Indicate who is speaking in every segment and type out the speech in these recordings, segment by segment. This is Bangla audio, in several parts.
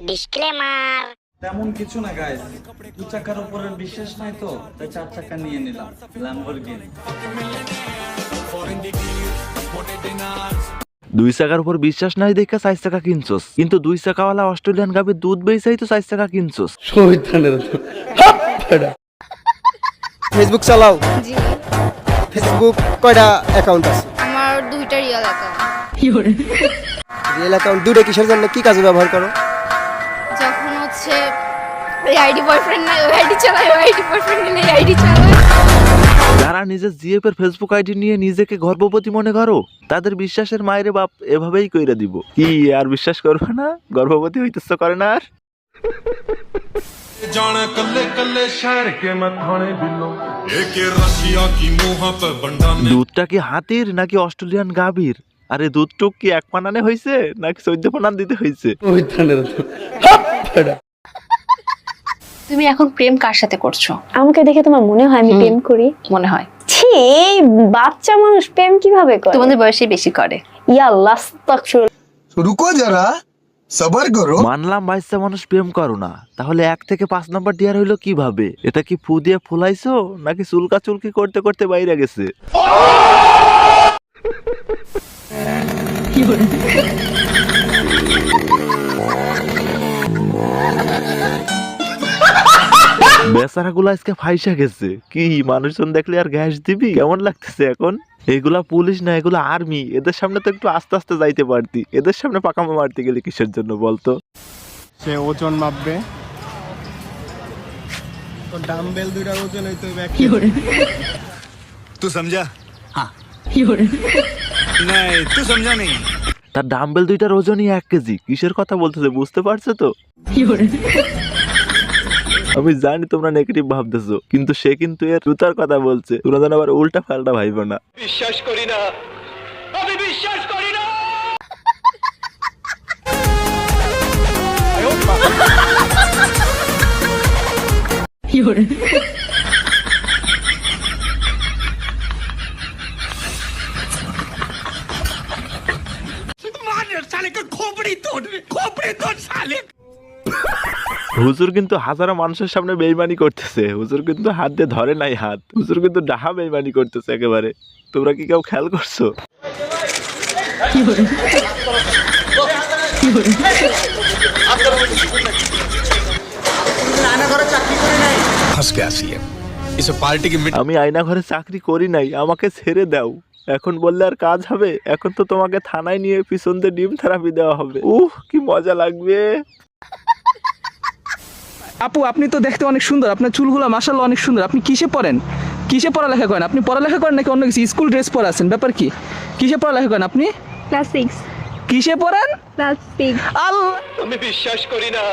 Speaker 1: ডিসক্লেমার।
Speaker 2: তেমন কিছু না গাইস, দু চাকার উপরে বিশ্বাস নাই তো তাই 4 চাকা নিয়ে নিলাম, ল্যাম্বরগিনি।
Speaker 3: 2 চাকার উপর বিশ্বাস নাই দেখে 4 চাকা কিনছস, কিন্তু 2 চাকাওয়ালা অস্ট্রেলিয়ান গাভীর দুধ বেচাই তো 4 চাকা কিনছস।
Speaker 4: ফেসবুক চালাও?
Speaker 5: জি,
Speaker 4: ফেসবুক কয়টা অ্যাকাউন্ট আছে?
Speaker 5: আমার 2টা রিয়েল অ্যাকাউন্ট।
Speaker 4: রিয়েল অ্যাকাউন্ট দুটো কিসের জন্য, কি কাজে ব্যবহার করো?
Speaker 5: যখন হচ্ছে এই আইডি বয়ফ্রেন্ড নাই, ওই আইডি চালায়, ওই আইডি বয়ফ্রেন্ড নিলে এই আইডি চালায়।
Speaker 3: যারা নিজের জিএফ এর ফেসবুক আইডি নিয়ে নিজেকে গর্ভবতী মনে করো, তাদের বিশ্বাসের মায়েরে বাপ এভাবেই কইরা দিব। কি আর বিশ্বাস করবে না? গর্ভবতী হইতেছ করে না আর?
Speaker 6: जाने कल्ले कल्ले शहर के मैं थाने बिलो एक रशिया की मुंह पे बंडा ने
Speaker 3: দুধটা কি হাতির নাকি অস্ট্রেলিয়ান গাভীর? আরে দুধটুক কি এক পানানে হইছে নাকি 14 পানান দিতে হইছে?
Speaker 7: তুমি এখন প্রেম কার সাথে করছো?
Speaker 8: আমাকে দেখে তোমার মনে হয় আমি প্রেম করি?
Speaker 7: মনে হয়
Speaker 8: ছি, এই বাচ্চা মানুষ প্রেম কিভাবে করে?
Speaker 7: তোমাদের বয়সে বেশি করে।
Speaker 8: ইয়া আল্লাহ, আস্তাগফিরুল্লাহ।
Speaker 9: रुको जरा सबर करो।
Speaker 3: মানলাম বাচ্চা মানুষ প্রেম করো না, তাহলে 1 থেকে 5 নাম্বার ডিয়ার হইলো কিভাবে? এটা কি ফু দিয়ে ফুলাইছো নাকি চুলকা চুলকি করতে করতে বাইরে গেছে? বেচারাগুলো আজকে ফাইসা গেছে। কি মানুষজন দেখলে আর গ্যাস দিবি? কেমন লাগতেছে এখন? এগুলা পুলিশ না, এগুলা আর্মি। এদের সামনে তো একটু আস্তে আস্তে যাইতে পারতি, এদের সামনে পাকামো মারতে গেলে কিসের জন্য বলতো?
Speaker 4: সে ওজন মাপবে তো ডাম্বেল দুইটার ওজন হইতো
Speaker 9: तू समझा? हाँ। नहीं तू समझा नहीं।
Speaker 3: তার ডাম্বেল দুইটার ওজনই 1 কেজি। কিসের কথা বলতেছে বুঝতে পারছো তো? আমি জানি তোমরা নেগেটিভ ভাবতেছো, কিন্তু সে কিন্তু এর জুতার কথা বলছে। তোমরা যেন আবার উল্টা পাল্টা ভাইবো না।
Speaker 6: বিশ্বাস করি না, আমি বিশ্বাস করি না।
Speaker 3: হুজুর কিন্তু হাজারো মানুষের সামনে বেইমানি করতেছে। হুজুর কিন্তু হাত দিয়ে ধরে নাই হাত, হুজুর কিন্তু ডাহা বেইমানি করতেছে একেবারে। তোমরা কি কেউ খেয়াল করছো?
Speaker 9: फंस गया सीएम। इस पार्टी की
Speaker 3: আমি আয়না ঘরে চাকরি করি নাই, আমাকে ছেড়ে দাও। এখন বললে আর কাজ হবে? এখন তো তোমাকে থানায় নিয়ে পিছন দিয়ে ডিম থেরাপি দেওয়া হবে। কি মজা লাগবে।
Speaker 10: আপু, আপনি তো দেখতে অনেক সুন্দর, আপনার চুলগুলো মাশাআল্লাহ অনেক সুন্দর। আপনি কিসে পড়েন? কিসে পড়ালেখা করেন? আপনি পড়ালেখা করেন নাকি অন্য কিছু? স্কুল ড্রেস পরে আছেন, ব্যাপার কি? কিসে পড়ালেখা করেন আপনি?
Speaker 8: ক্লাস 6।
Speaker 10: কিসে পড়েন?
Speaker 8: ক্লাস 6।
Speaker 10: আল্লাহ,
Speaker 6: আমি বিশ্বাস করি না,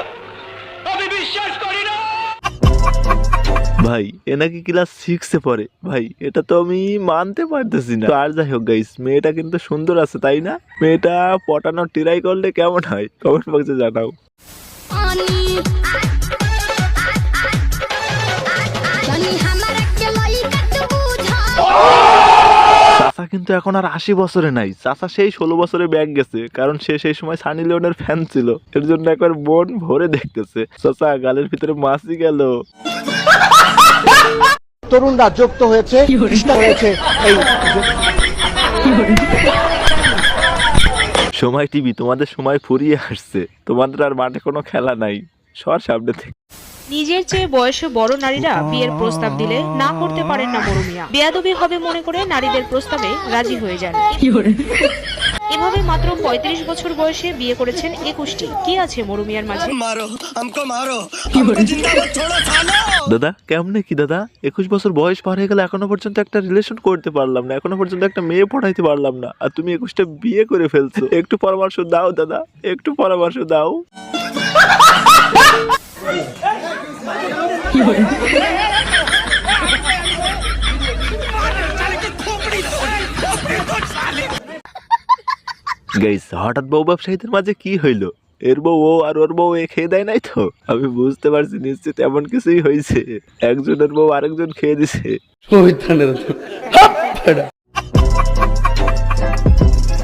Speaker 6: আমি বিশ্বাস করি না।
Speaker 3: ভাই এ নাকি ক্লাস 6 এ পড়ে? ভাই এটা তো আমি মানতে পারতেছি না। তো আর যাই হোক গাইস, মেয়েটা কিন্তু সুন্দর আছে তাই না? মেয়েটা পটানোর ট্রাই করলে কেমন হয় কমেন্ট বক্সে জানাও। চাচা কিন্তু এখন আর 80 বছরে নাই, চাচা সেই 16 বছরে ব্যাগ গেছে, কারণ সে সেই সময় সানি লিওনের ফ্যান ছিল। এর জন্য একবার বোন ভরে দেখতেছে। চাচা গালের ভিতরে মাছি গেল।
Speaker 4: তরুণরা যুক্ত হয়েছে, হয়েছে এই
Speaker 3: সময় টিভি তোমাদের সময় ফুরিয়ে আসছে, তোমাদের আর মাঠে কোনো খেলা নাই, সর সামনে থেকে।
Speaker 11: নিজের চেয়ে বয়সে বড় নারীরা বিয়ের প্রস্তাব দিলে না করতে পারেন না মরুমিয়া। বেয়াদবি হবে মনে করে নারীদের প্রস্তাবে রাজি হয়ে যান। এভাবে মাত্র 35 বছর বয়সে বিয়ে করেছেন 21টি। কি আছে মরুমিয়ার মাঝে?
Speaker 9: मारो हमको मारो, हमको जिंदा मत छोड़ो सालो।
Speaker 3: দাদা কেমনে কি দাদা? 21 বছর বয়স পার হয়ে গেলে এখনো পর্যন্ত একটা রিলেশন করতে পারলাম না, এখনো পর্যন্ত একটা মেয়ে পড়াইতে পারলাম না, আর তুমি 21টা বিয়ে করে ফেলছো। একটু পরামর্শ দাও দাদা, একটু পরামর্শ দাও। গাইস, হঠাৎ বউ ব্যবসায়ীদের মাঝে কি হইলো? এর বউ ও আর ওর বউ এ খেয়ে দেয় নাই তো? আমি বুঝতে পারছি নিশ্চিত এমন কিছুই হয়েছে। একজনের বউ আরেকজন খেয়ে দিছে।